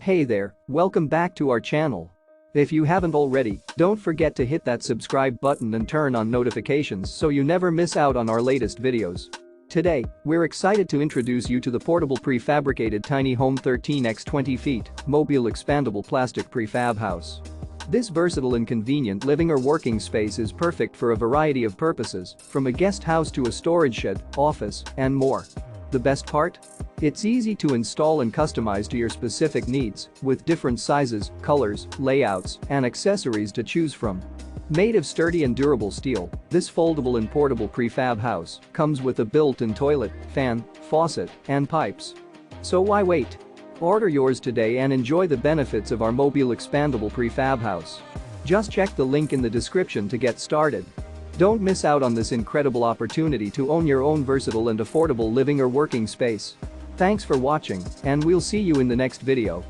Hey there, welcome back to our channel. If you haven't already, don't forget to hit that subscribe button and turn on notifications so you never miss out on our latest videos. Today, we're excited to introduce you to the portable prefabricated tiny home 13x20ft mobile expandable plastic prefab house. This versatile and convenient living or working space is perfect for a variety of purposes, from a guest house to a storage shed, office, and more. The best part? It's easy to install and customize to your specific needs, with different sizes, colors, layouts, and accessories to choose from. Made of sturdy and durable steel, this foldable and portable prefab house comes with a built-in toilet, fan, faucet, and pipes. So why wait? Order yours today and enjoy the benefits of our mobile expandable prefab house. Just check the link in the description to get started. Don't miss out on this incredible opportunity to own your own versatile and affordable living or working space. Thanks for watching, and we'll see you in the next video.